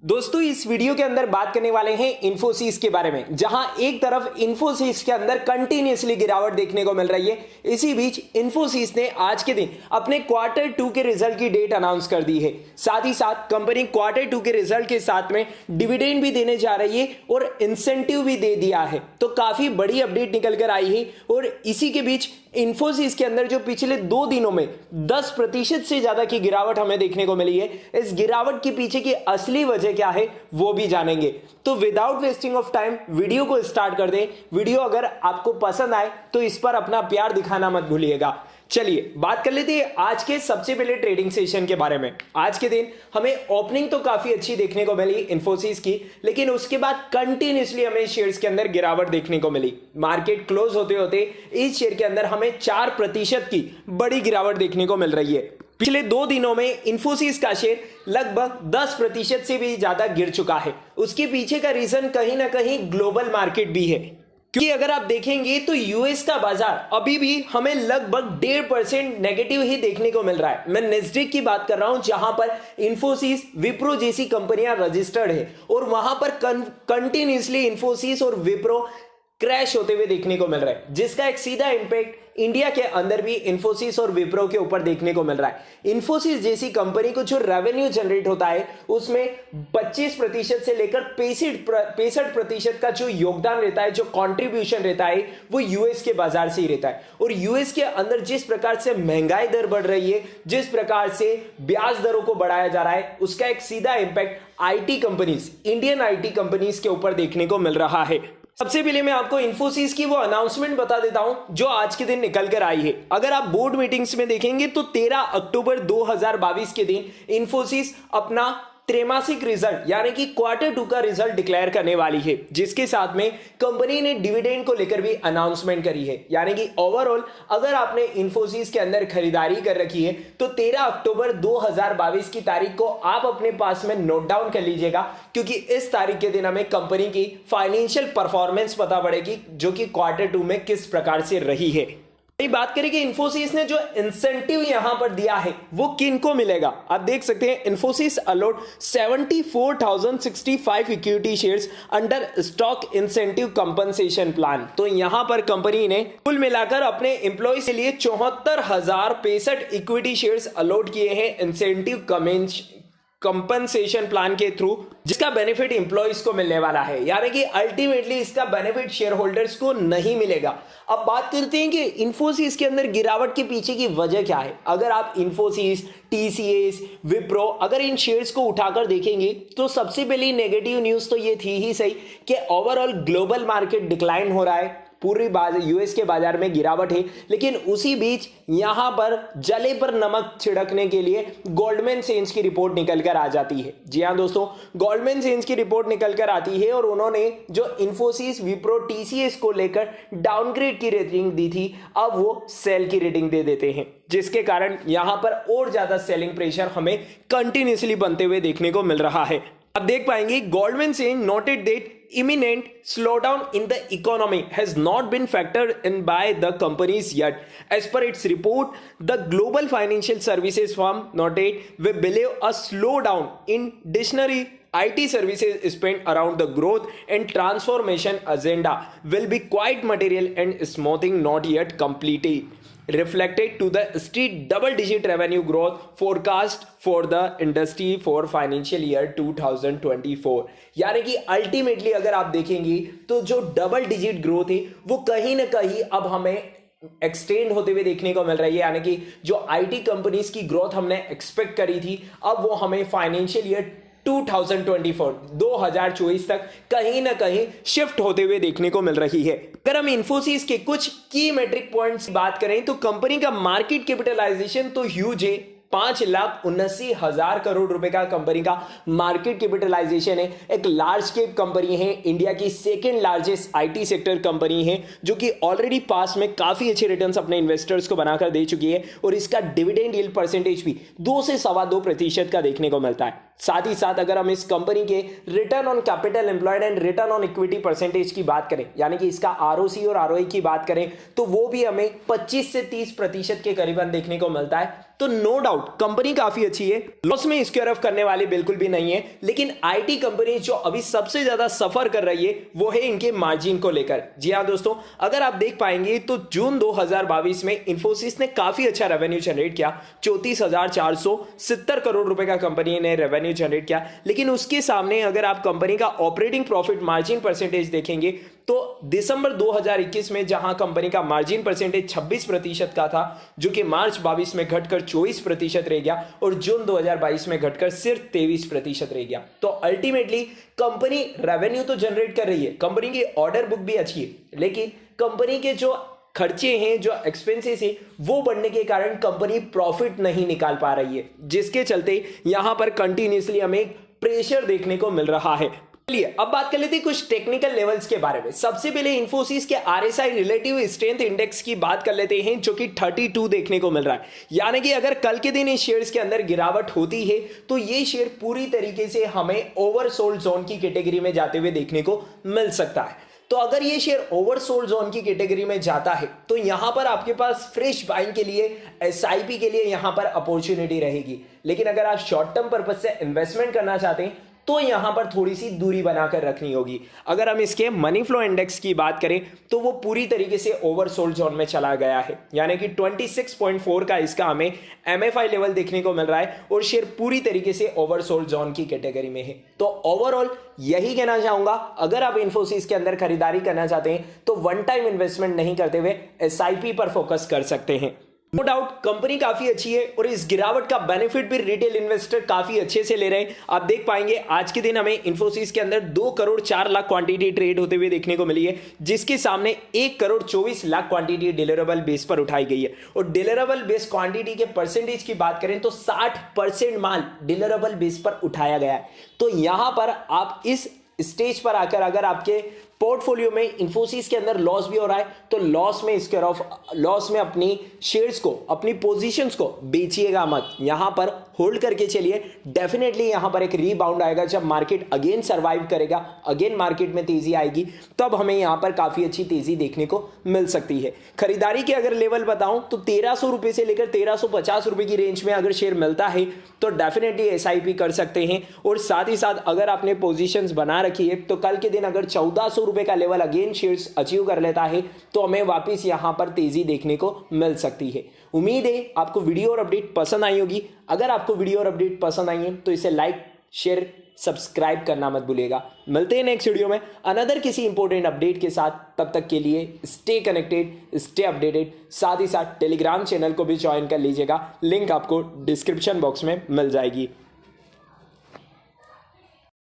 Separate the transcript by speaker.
Speaker 1: दोस्तों इस वीडियो के अंदर बात करने वाले हैं इन्फोसिस के बारे में, जहां एक तरफ इन्फोसिस के अंदर कंटिन्यूअसली गिरावट देखने को मिल रही है। इसी बीच इन्फोसिस ने आज के दिन अपने क्वार्टर 2 के रिजल्ट की डेट अनाउंस कर दी है। साथ ही साथ कंपनी क्वार्टर 2 के रिजल्ट के साथ में डिविडेंड भी देने जा रही है और इंसेंटिव भी दे दिया है। तो काफी बड़ी अपडेट निकल कर आई है और इसी के बीच इन्फोसिस के अंदर जो पिछले 2 दिनों में 10% से ज्यादा की गिरावट हमें देखने को मिली है। इस गिरावट के पीछे की असली वजह क्या है वो भी जानेंगे। तो without wasting of time video को स्टार्ट कर दें। वीडियो अगर आपको पसंद आए तो इस पर अपना प्यार दिखाना मत भूलिएगा। चलिए बात कर लेते हैं आज के सबसे पहले ट्रेडिंग सेशन के बारे में। आज के दिन हमें ओपनिंग तो काफी अच्छी देखने को मिली इन्फोसिस की, लेकिन उसके बाद कंटिन्यूअसली हमें शेयर्स के अंदर गिरावट देखने को मिली। मार्केट क्लोज होते होते इस शेयर के अंदर हमें 4% की बड़ी गिरावट देखने को मिल रही है। पिछले 2 दिनों में इन्फोसिस का शेयर लगभग 10% से भी ज्यादा गिर चुका है। उसके पीछे का रीजन कहीं ना कहीं ग्लोबल मार्केट भी है, क्योंकि अगर आप देखेंगे तो यूएस का बाजार अभी भी हमें लगभग 1.5% नेगेटिव ही देखने को मिल रहा है। मैं नेस्डेक की बात कर रहा हूं, जहां पर इन्फोसिस, विप्रो जैसी कंपनियां रजिस्टर्ड है और वहां पर कंटिन्यूअसली इन्फोसिस और विप्रो क्रैश होते हुए देखने को मिल रहा है, जिसका एक सीधा इंपैक्ट इंडिया के अंदर भी इन्फोसिस और विप्रो के ऊपर देखने को मिल रहा है। इन्फोसिस जैसी कंपनी को जो रेवेन्यू जनरेट होता है उसमें 25% से लेकर 65% का जो योगदान रहता है, जो कंट्रीब्यूशन रहता है, वो यूएस के बाजार से ही रहता है। और यूएस के अंदर जिस प्रकार से महंगाई दर बढ़ रही है, जिस प्रकार से ब्याज दरों को बढ़ाया जा रहा है, उसका एक सीधा impact IT companies, Indian IT companies के ऊपर देखने को मिल रहा है। सबसे पहले मैं आपको इन्फोसिस की वो अनाउंसमेंट बता देता हूं जो आज के दिन निकल कर आई है। अगर आप बोर्ड मीटिंग्स में देखेंगे तो 13 अक्टूबर 2022 के दिन इन्फोसिस अपना त्रैमासिक रिजल्ट यानी कि क्वार्टर 2 का रिजल्ट डिक्लेयर करने वाली है, जिसके साथ में कंपनी ने डिविडेंड को लेकर भी अनाउंसमेंट करी है। यानी कि ओवरऑल अगर आपने इन्फोसिस के अंदर खरीदारी कर रखी है तो 13 अक्टूबर 2022 की तारीख को आप अपने पास में नोट डाउन कर लीजिएगा, क्योंकि इस तारीख के दिन हमें कंपनी की फाइनेंशियल परफॉर्मेंस पता पड़ेगी जो कि क्वार्टर 2 में किस प्रकार से रही है। बात करें कि इन्फोसिस ने जो इंसेंटिव यहां पर दिया है वो किन को मिलेगा। आप देख सकते हैं Infosys allot 74,065 equity shares under stock incentive compensation plan. तो यहां पर कंपनी ने कुल मिलाकर अपने एम्प्लॉयज के लिए 74,065 इक्विटी शेयर्स अलॉट किए हैं इंसेंटिव कंपनसेशन प्लान के थ्रू, जिसका बेनिफिट एम्प्लॉयज को मिलने वाला है। यानी कि अल्टीमेटली इसका बेनिफिट शेयर होल्डर्स को नहीं मिलेगा। अब बात करते हैं कि इन्फोसिस के अंदर गिरावट के पीछे की वजह क्या है। अगर आप इन्फोसिस, टीसीएस, विप्रो अगर इन शेयर्स को उठाकर देखेंगे तो सबसे पहली नेगेटिव न्यूज तो ये थी ही सही कि ओवरऑल ग्लोबल मार्केट डिक्लाइन हो रहा है, पूरी यूएस के बाजार में गिरावट है। लेकिन उसी बीच यहां पर जले पर नमक छिड़कने के लिए गोल्डमैन सैच्स की रिपोर्ट निकल कर आ जाती है। जी हां दोस्तों, गोल्डमैन सैच्स की रिपोर्ट निकल कर आती है और उन्होंने जो इन्फोसिस, विप्रो, टीसीएस को लेकर डाउनग्रेड की रेटिंग दी थी, अब वो सेल की रेटिंग दे देते हैं, जिसके कारण यहां पर और ज्यादा सेलिंग प्रेशर हमें कंटिन्यूअसली बनते हुए देखने को मिल रहा है। अब देख पाएंगे Goldman Sachs noted that imminent slowdown in the economy has not been factored in by the companies yet. As per its report, the global financial services firm noted we believe a slowdown in discretionary IT services spent around the growth and transformation agenda will be quite material and smoothing not yet completed, reflected to the street double-digit revenue growth forecast for the industry for financial year 2024। यानी कि ultimately अगर आप देखेंगे तो जो double digit growth है वो कहीं ना कहीं अब हमें एक्सटेंड होते हुए देखने को मिल रही है। यानी कि जो आईटी कंपनीज की ग्रोथ हमने एक्सपेक्ट करी थी, अब वो हमें फाइनेंशियल ईयर 2024 तक कहीं ना कहीं शिफ्ट होते हुए देखने को मिल रही है। अगर हम इन्फोसिस के कुछ की मेट्रिक पॉइंट्स बात करें तो कंपनी का मार्केट कैपिटलाइजेशन तो ह्यूज है, 5,79,000 करोड़ रुपए का कंपनी का मार्केट कैपिटलाइजेशन है। एक लार्ज कैप कंपनी है, इंडिया की second largest IT sector company है, जो कि ऑलरेडी पास में काफी अच्छे रिटर्न्स अपने इन्वेस्टर्स को बनाकर दे चुकी है और इसका डिविडेंड यील्ड परसेंटेज भी 2 से 2.25% का देखने को मिलता है। साथ ही साथ अगर हम इस कंपनी के return on capital employed and return on equity percentage की बात करें, यानी कि इसका आरओसी और आरओई की बात करें, तो वो भी हमें 25 से 30% के करीबन देखने को मिलता है। तो नो डाउट कंपनी काफी अच्छी है, लॉस में स्क्वायर ऑफ करने वाली बिल्कुल भी नहीं है। लेकिन आईटी कंपनी जो अभी सबसे ज्यादा सफर कर रही है वो है इनके मार्जिन को लेकर। जी हां दोस्तों, अगर आप देख पाएंगे तो जून 2022 में इंफोसिस ने काफी अच्छा रेवेन्यू जनरेट किया, 34,470 करोड़ रुपए का कंपनी ने रेवेन्यू जनरेट किया। लेकिन उसके सामने अगर आप कंपनी का ऑपरेटिंग प्रॉफिट मार्जिन परसेंटेज देखेंगे तो दिसंबर 2021 में जहां कंपनी का मार्जिन परसेंटेज 26% का था, जो कि मार्च 22 में घटकर 24% रह गया और जून 2022 में घटकर सिर्फ 23% रह गया। तो अल्टीमेटली कंपनी रेवेन्यू तो जनरेट कर रही है, कंपनी की ऑर्डर बुक भी अच्छी है, लेकिन कंपनी के जो खर्चे हैं, जो एक्सपेंसेस हैं, वो बढ़ने के कारण कंपनी प्रॉफिट नहीं निकाल पा रही है, जिसके चलते यहां पर कंटिन्यूसली हमें प्रेशर देखने को मिल रहा है। चलिए अब बात कर लेते हैं कुछ टेक्निकल लेवल्स के बारे में। सबसे पहले इंफोसिस के आरएसआई रिलेटिव स्ट्रेंथ इंडेक्स की बात कर लेते हैं, जो कि 32 देखने को मिल रहा है। यानी कि अगर कल के दिन इस शेयर्स के अंदर गिरावट होती है तो ये शेयर पूरी तरीके से हमें ओवरसोल्ड जोन की कैटेगरी में जाते हुए देखने को मिल सकता है। तो अगर ये शेयर ओवरसोल्ड जोन की कैटेगरी में जाता है तो यहां पर आपके पास फ्रेश बाइंग के लिए, एसआईपी के लिए यहां पर अपॉर्चुनिटी रहेगी। लेकिन अगर आप शॉर्ट टर्म पर्पज से इन्वेस्टमेंट करना चाहते हैं तो यहां पर थोड़ी सी दूरी बनाकर रखनी होगी। अगर हम इसके मनी फ्लो इंडेक्स की बात करें तो वो पूरी तरीके से ओवरसोल्ड जोन में चला गया है, यानी कि 26.4 का इसका हमें एमएफआई लेवल देखने को मिल रहा है और शेयर पूरी तरीके से ओवरसोल्ड जोन की कैटेगरी में है। तो ओवरऑल यही कहना चाहूंगा, अगर आप इंफोसिस के अंदर खरीदारी करना चाहते हैं तो वन टाइम इन्वेस्टमेंट नहीं करते हुए एसआईपी पर फोकस कर सकते हैं। नो डाउट कंपनी काफी अच्छी है और इस गिरावट का बेनिफिट भी रिटेल इन्वेस्टर काफी अच्छे से ले रहे हैं। आप देख पाएंगे आज के दिन हमें इंफोसिस के अंदर 2 करोड़ 4 लाख क्वांटिटी ट्रेड होते हुए देखने को मिली है, जिसके सामने 1 crore 24 lakh quantity deliverable base पर उठाई गई है। और डिलीवरेबल बेस क्वांटिटी के परसेंटेज की बात करें तो 60% माल डिलीवरेबल बेस पर उठाया गया है। तो यहां पर आप इस स्टेज पर आकर अगर आपके पोर्टफोलियो में इंफोसिस के अंदर लॉस भी हो रहा है तो लॉस में अपनी शेयर्स को, अपनी पोजीशंस को बेचिएगा मत, यहां पर होल्ड करके चलिए। डेफिनेटली यहां पर एक रीबाउंड आएगा, जब मार्केट अगेन सर्वाइव करेगा, अगेन मार्केट में तेजी आएगी, तब हमें यहां पर काफी अच्छी तेजी देखने को मिल सकती है। खरीदारी के अगर लेवल बताऊं तो 1300 रुपए से लेकर 1350 रुपए की रेंज में अगर शेयर मिलता है तो डेफिनेटली एसआईपी कर सकते हैं। और साथ ही साथ अगर आपने पोजीशंस बना रखी है तो कल के दिन अगर 1400 रुपए का लेवल अगेन शेयर्स अचीव कर लेता है तो हमें वापस यहां पर तेजी देखने को मिल सकती है। उम्मीद है आपको वीडियो और अपडेट पसंद आई होगी। अगर आपको वीडियो और अपडेट पसंद आई है तो इसे लाइक, शेयर, सब्सक्राइब करना मत भूलिएगा। मिलते हैं नेक्स्ट वीडियो में अनदर किसी इंपॉर्टेंट अपडेट के साथ। तब तक के लिए स्टे कनेक्टेड, स्टे अपडेटेड। साथ ही साथ टेलीग्राम चैनल को भी ज्वाइन कर लीजिएगा, लिंक आपको डिस्क्रिप्शन बॉक्स में मिल जाएगी।